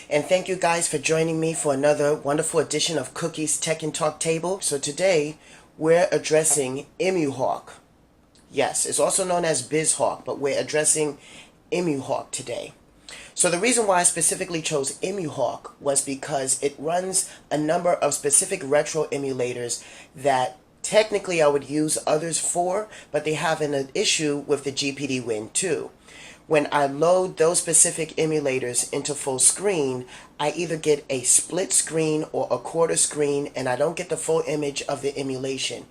And thank you guys for joining me for another wonderful edition of Cookie's Tech and Talk Table. So today we're addressing Emuhawk. Yes, it's also known as Biz-Hawk, but we're addressing Emuhawk today. So the reason why I specifically chose Emuhawk was because it runs a number of specific retro emulators that technically I would use others for, but they have an issue with the GPD WIN too. When I load those specific emulators into full screen, I either get a split screen or a quarter screen, and I don't get the full image of the emulation.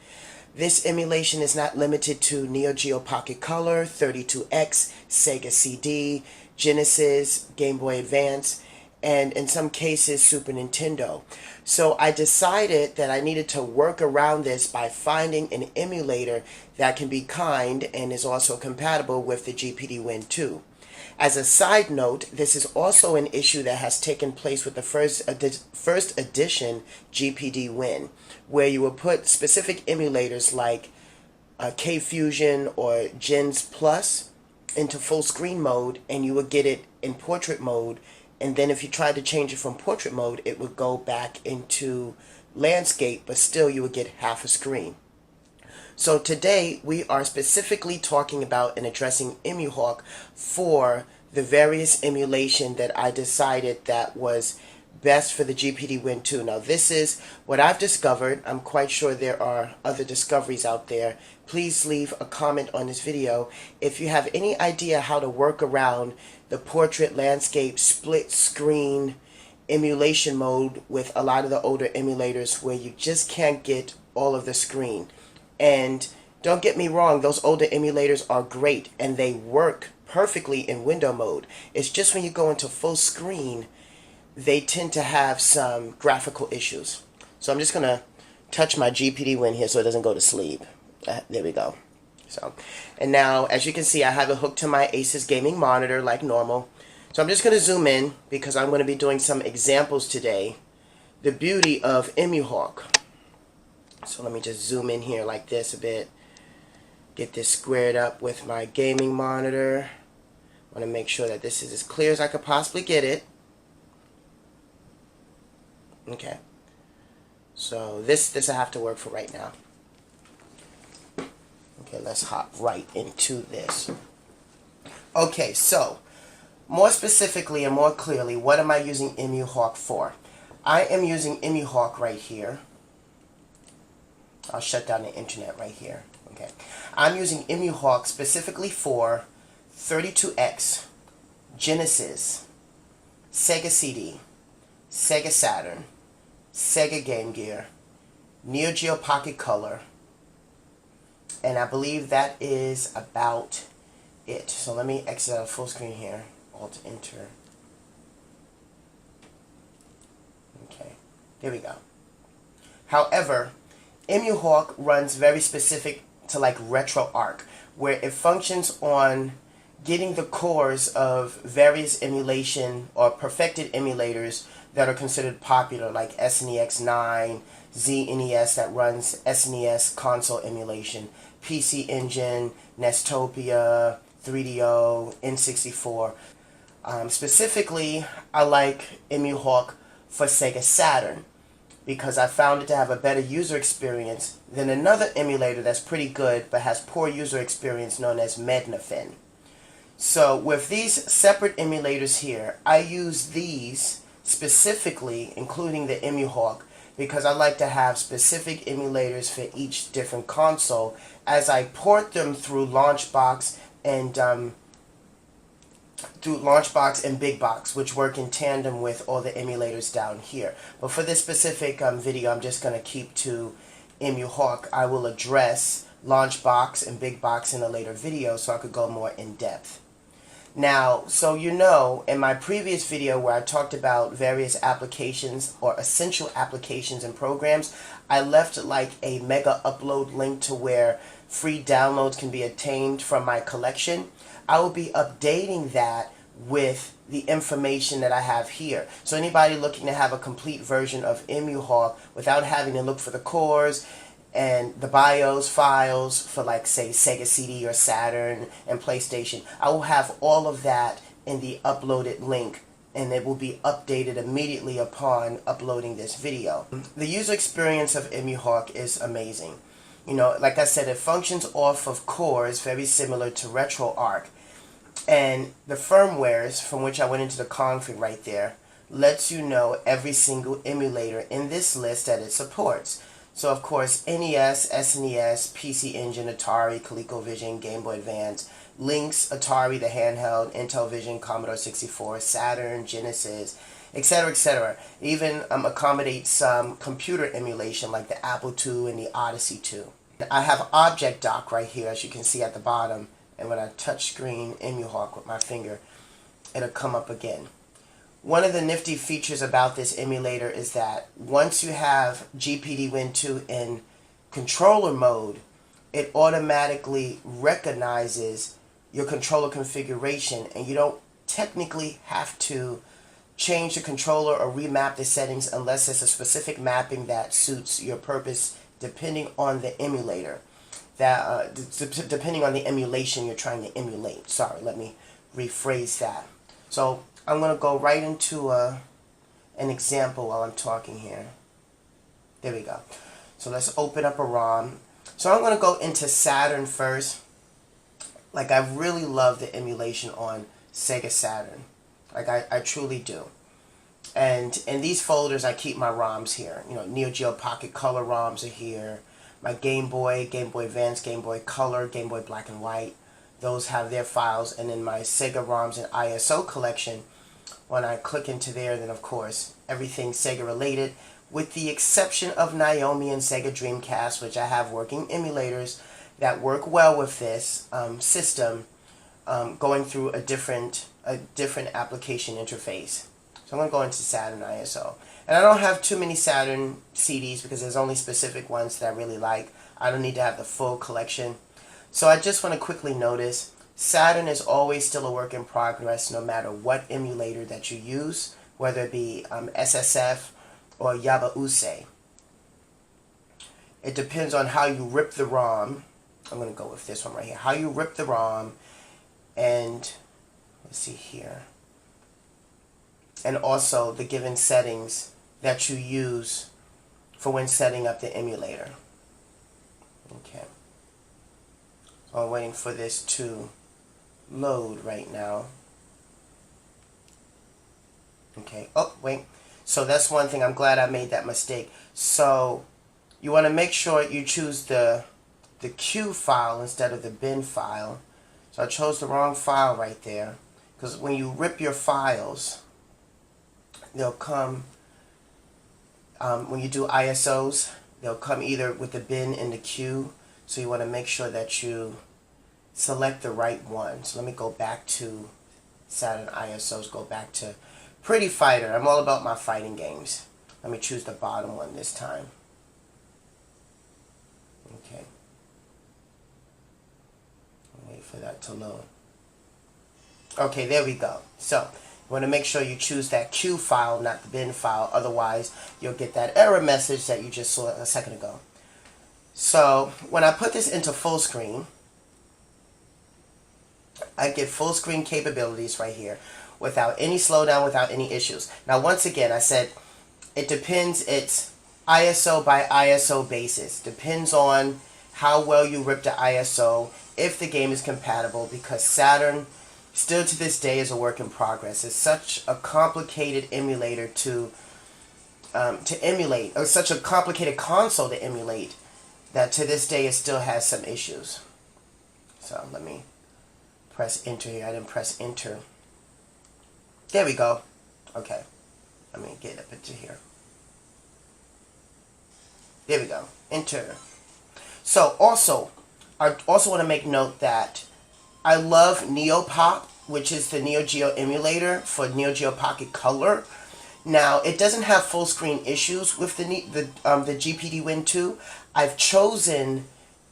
This emulation is not limited to Neo Geo Pocket Color, 32X, Sega CD, Genesis, Game Boy Advance, and in some cases Super Nintendo. So I decided that I needed to work around this by finding an emulator that can be kind and is also compatible with the GPD WIN 2. As a side note, this is also an issue that has taken place with the first edition GPD WIN, where you will put specific emulators like K-Fusion or Gens Plus into full screen mode, and you would get it in portrait mode, and then if you tried to change it from portrait mode, it would go back into landscape, but still you would get half a screen. So today we are specifically talking about and addressing Emuhawk for the various emulation that I decided that was best for the GPD WIN 2. Now this is what I've discovered. I'm quite sure there are other discoveries out there. Please leave a comment on this video if you have any idea how to work around the portrait landscape split screen emulation mode with a lot of the older emulators where you just can't get all of the screen. And don't get me wrong, those older emulators are great and they work perfectly in window mode. It's just when you go into full screen, they tend to have some graphical issues. So I'm just going to touch my GPD WIN here so it doesn't go to sleep. There we go. So, and now, as you can see, I have it hooked to my Asus gaming monitor like normal. So I'm just going to zoom in because I'm going to be doing some examples today. The beauty of Emuhawk. So let me just zoom in here like this a bit. Get this squared up with my gaming monitor. I want to make sure that this is as clear as I could possibly get it. Okay. So this I have to work for right now. Okay, let's hop right into this. Okay, so more specifically and more clearly, what am I using Emuhawk for? I am using Emuhawk right here. I'll shut down the internet right here. Okay, I'm using Emuhawk specifically for 32X, Genesis, Sega CD, Sega Saturn, Sega Game Gear, Neo Geo Pocket Color, and I believe that is about it. So let me exit out of full screen here. Alt Enter. Okay, there we go. However, Emuhawk runs very specific to like RetroArch, where it functions on getting the cores of various emulation or perfected emulators that are considered popular, like SNES 9, ZNES that runs SNES console emulation, PC Engine, Nestopia, 3DO, N64. Specifically, I like Emuhawk for Sega Saturn because I found it to have a better user experience than another emulator that's pretty good but has poor user experience known as Mednafin. So with these separate emulators here, I use these specifically, including the Emuhawk, because I like to have specific emulators for each different console as I port them through Launchbox and Big Box, which work in tandem with all the emulators down here. But for this specific video, I'm just going to keep to Emuhawk. I will address Launchbox and Big Box in a later video so I could go more in depth. Now, so you know, in my previous video where I talked about various applications or essential applications and programs, I left like a mega upload link to where free downloads can be obtained from my collection. I will be updating that with the information that I have here. So anybody looking to have a complete version of Emuhawk without having to look for the cores and the BIOS files for, like, say, Sega CD or Saturn and PlayStation, I will have all of that in the uploaded link and it will be updated immediately upon uploading this video. The user experience of Emuhawk is amazing. You know, like I said, it functions off of cores very similar to RetroArch. And the firmwares from which I went into the config right there lets you know every single emulator in this list that it supports. So of course, NES, SNES, PC Engine, Atari, ColecoVision, Game Boy Advance, Lynx, Atari, the handheld, Intellivision, Commodore 64, Saturn, Genesis, etc., etc. Even accommodates some computer emulation like the Apple II and the Odyssey II. I have Object Dock right here, as you can see at the bottom, and when I touch screen Emuhawk with my finger, it'll come up again. One of the nifty features about this emulator is that once you have GPD WIN 2 in controller mode, it automatically recognizes your controller configuration, and you don't technically have to change the controller or remap the settings unless it's a specific mapping that suits your purpose depending on the emulator, depending on the emulation you're trying to emulate. Sorry, let me rephrase that. So I'm going to go right into an example while I'm talking here. There we go. So let's open up a ROM. So I'm going to go into Saturn first. Like, I really love the emulation on Sega Saturn. Like, I truly do. And in these folders, I keep my ROMs here. You know, Neo Geo Pocket Color ROMs are here. My Game Boy, Game Boy Advance, Game Boy Color, Game Boy Black and White. Those have their files. And then my Sega ROMs and ISO collection, when I click into there, then of course, everything Sega related, with the exception of Naomi and Sega Dreamcast, which I have working emulators that work well with this system, going through a different application interface. So I'm going to go into Saturn ISO. And I don't have too many Saturn CDs because there's only specific ones that I really like. I don't need to have the full collection. So I just want to quickly notice, Saturn is always still a work in progress no matter what emulator that you use, whether it be SSF or Yabause. It depends on how you rip the ROM. I'm going to go with this one right here. How you rip the ROM, and let's see here. And also the given settings that you use for when setting up the emulator. Okay. So I'm waiting for this to load right now. Okay. Oh, wait. So that's one thing. I'm glad I made that mistake. So you want to make sure you choose the Q file instead of the bin file. So I chose the wrong file right there, because when you rip your files, they'll come, when you do ISOs, they'll come either with the bin and the Q. So you want to make sure that you select the right one. So let me go back to Saturn ISOs, go back to Pretty Fighter. I'm all about my fighting games. Let me choose the bottom one this time. Okay. Wait for that to load. Okay, there we go. So you want to make sure you choose that Q file, not the bin file. Otherwise, you'll get that error message that you just saw a second ago. So when I put this into full screen, I get full screen capabilities right here without any slowdown, without any issues. Now, once again, I said it depends. It's ISO by ISO basis. Depends on how well you rip the ISO, if the game is compatible, because Saturn still to this day is a work in progress. It's such a complicated emulator to emulate, or such a complicated console to emulate, that to this day it still has some issues. So let me press enter here. I didn't press enter. There we go. Okay. Let me get up into here. There we go. Enter. So also, I also want to make note that I love NeoPop, which is the Neo Geo emulator for Neo Geo Pocket Color. Now, it doesn't have full screen issues with the GPD WIN 2. I've chosen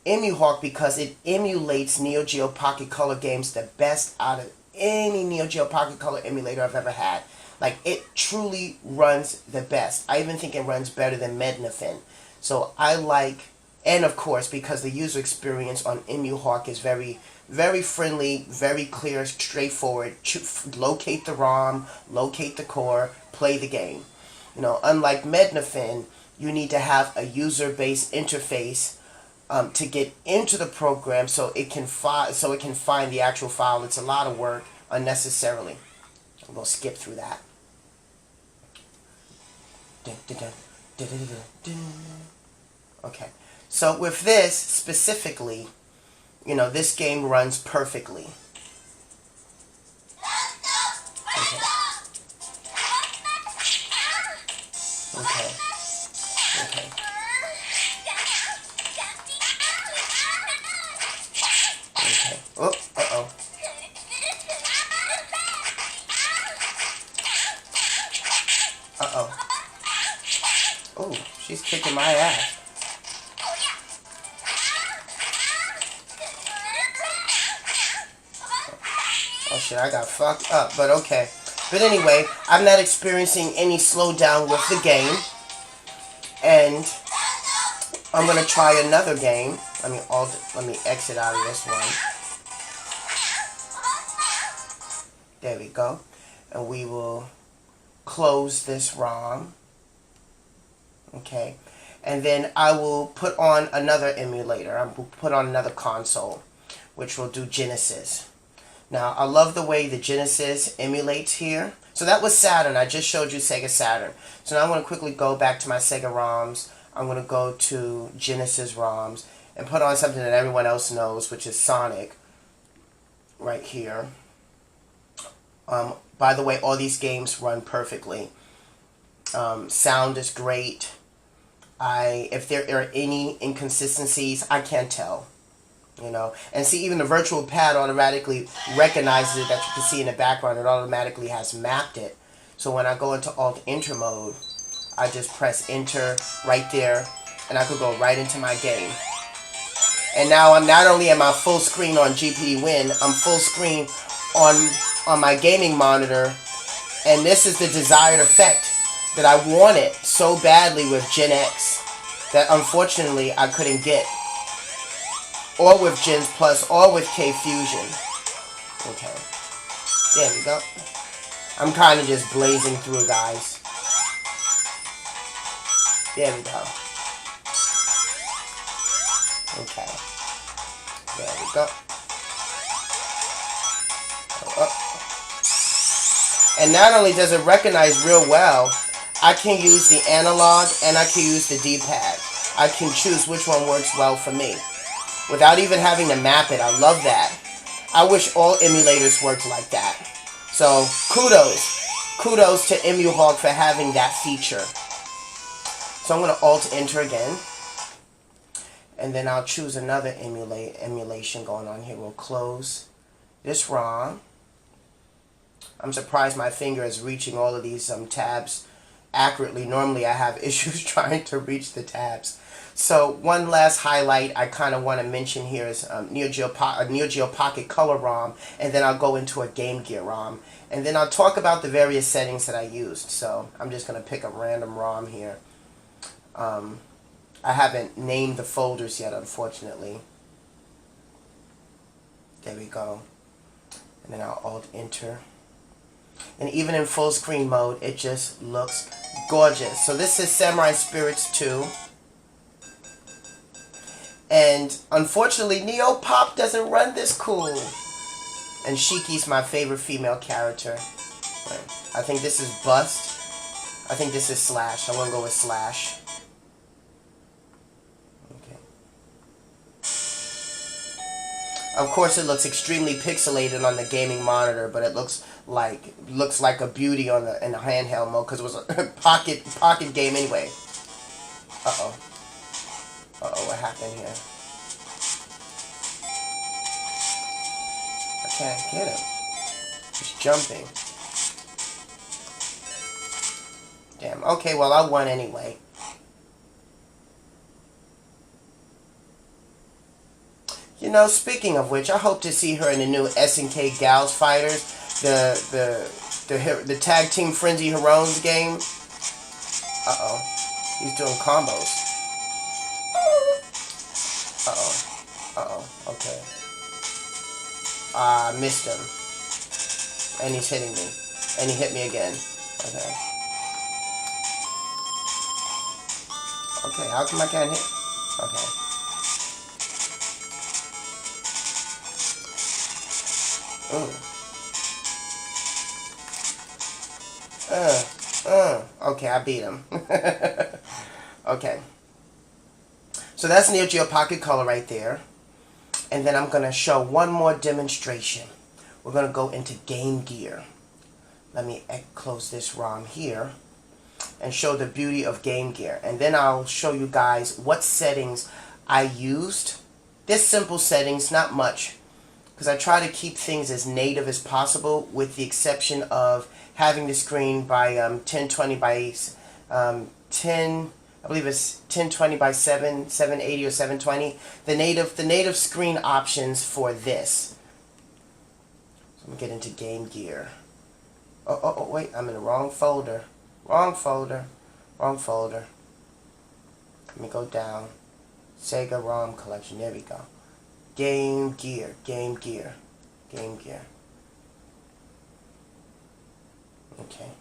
Emuhawk because it emulates Neo Geo Pocket Color games the best out of any Neo Geo Pocket Color emulator I've ever had. Like, it truly runs the best. I even think it runs better than Mednafin. So I like, and of course, because the user experience on Emuhawk is very Very friendly, very clear, straightforward. Locate the ROM, locate the core, play the game. You know, unlike Mednafin, you need to have a user-based interface to get into the program so it can find the actual file. It's a lot of work unnecessarily. I'm gonna skip through that. Okay, so with this specifically, you know, this game runs perfectly. Okay. Okay. Okay. Okay. Oh, uh-oh. Uh-oh. Oh, she's kicking my ass. Oh shit, I got fucked up, but okay. But anyway, I'm not experiencing any slowdown with the game. And I'm gonna try another game. Let me exit out of this one. There we go. And we will close this ROM. Okay. And then I will put on another emulator. I will put on another console, which will do Genesis. Now, I love the way the Genesis emulates here. So that was Saturn. I just showed you Sega Saturn. So now I'm going to quickly go back to my Sega ROMs. I'm going to go to Genesis ROMs and put on something that everyone else knows, which is Sonic, right here. By the way, all these games run perfectly. Sound is great. If there are any inconsistencies, I can't tell. You know, and see, even the virtual pad automatically recognizes it, that you can see in the background. It automatically has mapped it. So when I go into Alt-Enter mode, I just press Enter right there, and I could go right into my game. And now I'm not only am I full screen on GPD WIN, I'm full screen on my gaming monitor, and this is the desired effect that I wanted so badly with Gen X that unfortunately I couldn't get. Or with Gens Plus, or with K-Fusion. Okay. There we go. I'm kind of just blazing through, guys. There we go. Okay. There we go. And not only does it recognize real well, I can use the analog and I can use the D-pad. I can choose which one works well for me, without even having to map it. I love that. I wish all emulators worked like that. So, kudos to Emuhawk for having that feature. So I'm going to Alt-Enter again. And then I'll choose another emulation going on here. We'll close this ROM. I'm surprised my finger is reaching all of these tabs accurately. Normally I have issues trying to reach the tabs. So one last highlight I kind of want to mention here is Neo Geo Pocket Color ROM, and then I'll go into a Game Gear ROM, and then I'll talk about the various settings that I used. So I'm just going to pick a random ROM here. I haven't named the folders yet, unfortunately. There we go. And then I'll Alt-Enter. And even in full screen mode, it just looks gorgeous. So this is Samurai Spirits 2. And unfortunately, Neo Pop doesn't run this cool. And Shiki's my favorite female character. I think this is Bust. I think this is Slash. I want to go with Slash. Okay. Of course, it looks extremely pixelated on the gaming monitor, but it looks like a beauty on in the handheld mode because it was a pocket game anyway. Uh-oh. Uh-oh, what happened here? I can't get him. He's jumping. Damn. Okay, well, I won anyway. You know, speaking of which, I hope to see her in the new SNK Gals Fighters, the Tag Team Frenzy Heroes game. Uh-oh. He's doing combos. Uh-oh. Uh-oh. Okay. I missed him. And he's hitting me. And he hit me again. Okay. Okay, how come I can't hit? Okay. Okay, I beat him. Okay. So that's Neo Geo Pocket Color right there. And then I'm going to show one more demonstration. We're going to go into Game Gear. Let me close this ROM here and show the beauty of Game Gear. And then I'll show you guys what settings I used. There's simple settings, not much, because I try to keep things as native as possible, with the exception of having the screen by 1020 by 10. I believe it's 1020 by 780 or 720. The native screen options for this. So let me get into Game Gear. Oh, wait, I'm in the wrong folder. Wrong folder. Let me go down. Sega ROM collection. There we go. Game Gear. Okay.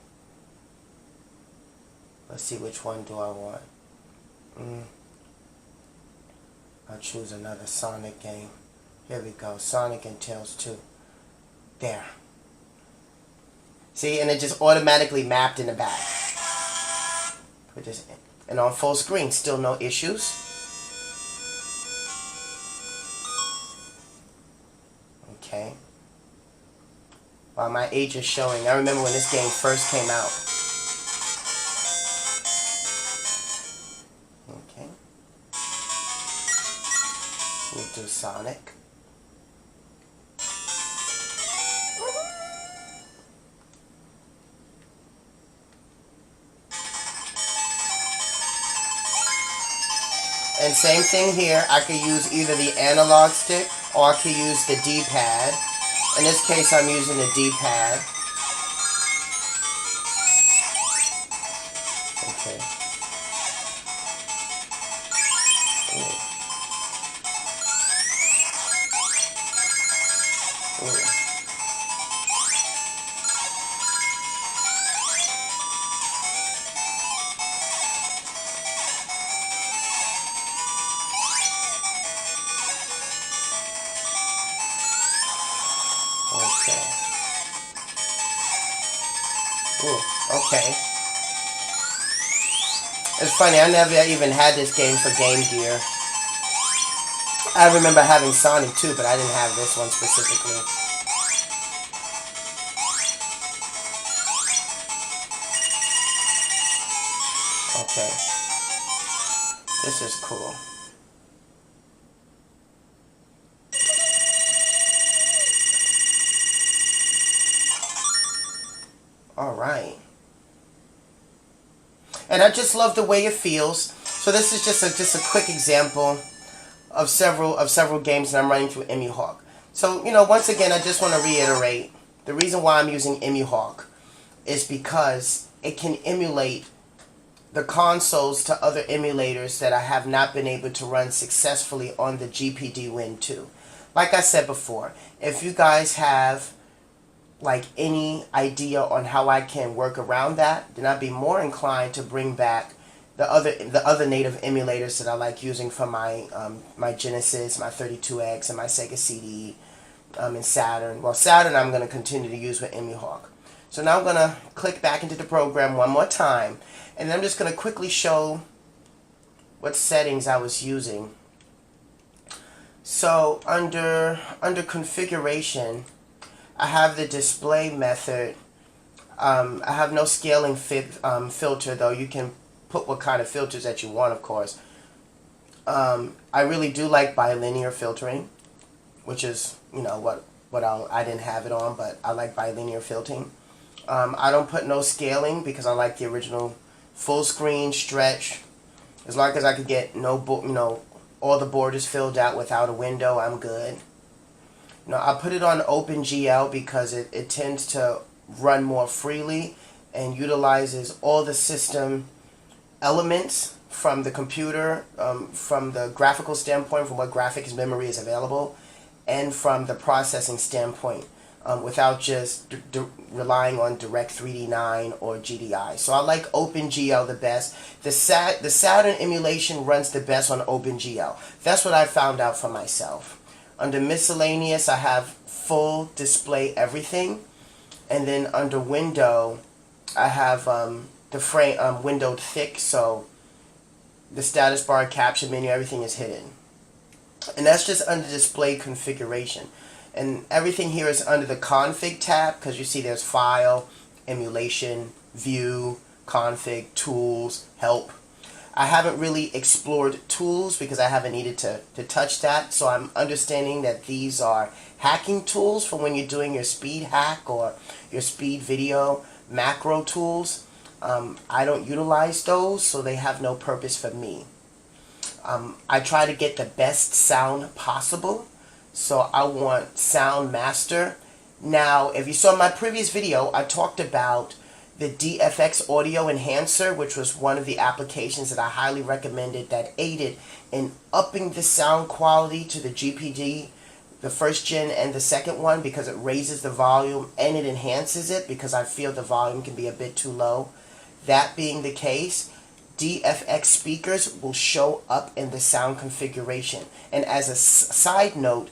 Let's see, which one do I want? I'll choose another Sonic game. Here we go. Sonic and Tails 2. There. See, and it just automatically mapped in the back. Put this in. And on full screen, still no issues. Okay. While my age is showing, I remember when this game first came out. Okay. We'll do Sonic. And same thing here, I could use either the analog stick or I could use the D-pad. In this case, I'm using the D-pad. Okay. Ooh. Ooh. Okay. Ooh, okay. It's funny, I never even had this game for Game Gear. I remember having Sonic 2, but I didn't have this one specifically. Okay. This is cool. Alright. And I just love the way it feels. So this is just a quick example of several games that I'm running through Emuhawk. So, once again, I just want to reiterate, the reason why I'm using Emuhawk is because it can emulate the consoles to other emulators that I have not been able to run successfully on the GPD WIN 2. Like I said before, if you guys have any idea on how I can work around that, then I'd be more inclined to bring back the other native emulators that I like using for my my Genesis, my 32X, and my Sega CD, and Saturn. Well, Saturn I'm going to continue to use with Emuhawk. So now I'm going to click back into the program one more time, and then I'm just going to quickly show what settings I was using. So under configuration, I have the display method. I have no scaling filter, though. You can put what kind of filters that you want, of course. I really do like bilinear filtering, which is, I didn't have it on, but I like bilinear filtering. I don't put no scaling because I like the original full screen stretch. As long as I could get all the borders filled out without a window, I'm good. I put it on OpenGL because it tends to run more freely and utilizes all the system elements from the computer, from the graphical standpoint, from what graphics memory is available. and from the processing standpoint, without just relying on Direct 3D9 or GDI. So I like OpenGL the best. The Saturn emulation runs the best on OpenGL. That's what I found out for myself. Under miscellaneous, I have full display everything, and then under window, I have the frame windowed thick, so the status bar, caption menu, everything is hidden. And that's just under display configuration. And everything here is under the config tab, because you see there's file, emulation, view, config, tools, help. I haven't really explored tools because I haven't needed to touch that, so I'm understanding that these are hacking tools for when you're doing your speed hack or your speed video macro tools. I don't utilize those, so they have no purpose for me. I try to get the best sound possible, so I want Sound Master. Now, if you saw my previous video, I talked about the DFX Audio Enhancer, which was one of the applications that I highly recommended that aided in upping the sound quality to the GPD, the first gen and the second one, because it raises the volume and it enhances it, because I feel the volume can be a bit too low. That being the case, DFX speakers will show up in the sound configuration. And as a side note,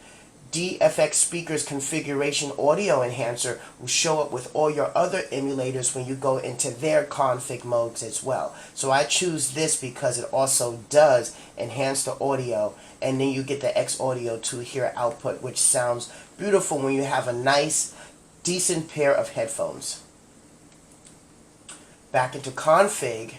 DFX speakers configuration audio enhancer will show up with all your other emulators when you go into their config modes as well. So I choose this because it also does enhance the audio, and then you get the X Audio 2 here output, which sounds beautiful when you have a nice, decent pair of headphones. Back into config.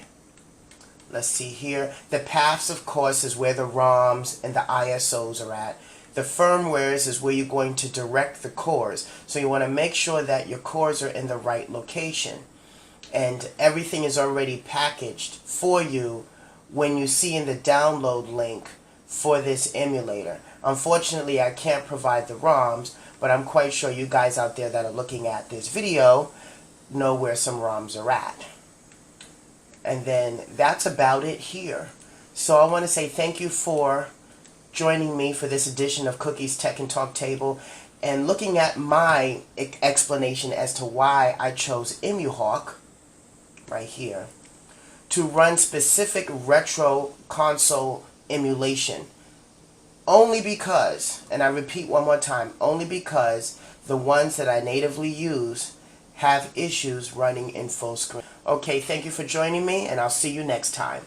Let's see here. The paths, of course, is where the ROMs and the ISOs are at. The firmwares is where you're going to direct the cores. So you want to make sure that your cores are in the right location. And everything is already packaged for you when you see in the download link for this emulator. Unfortunately, I can't provide the ROMs, but I'm quite sure you guys out there that are looking at this video know where some ROMs are at. And then that's about it here. So I want to say thank you for joining me for this edition of Cookie's Tech and Talk Table, and looking at my explanation as to why I chose Emuhawk, right here, to run specific retro console emulation. Only because, and I repeat one more time, only because the ones that I natively use have issues running in full screen. Okay, thank you for joining me, and I'll see you next time.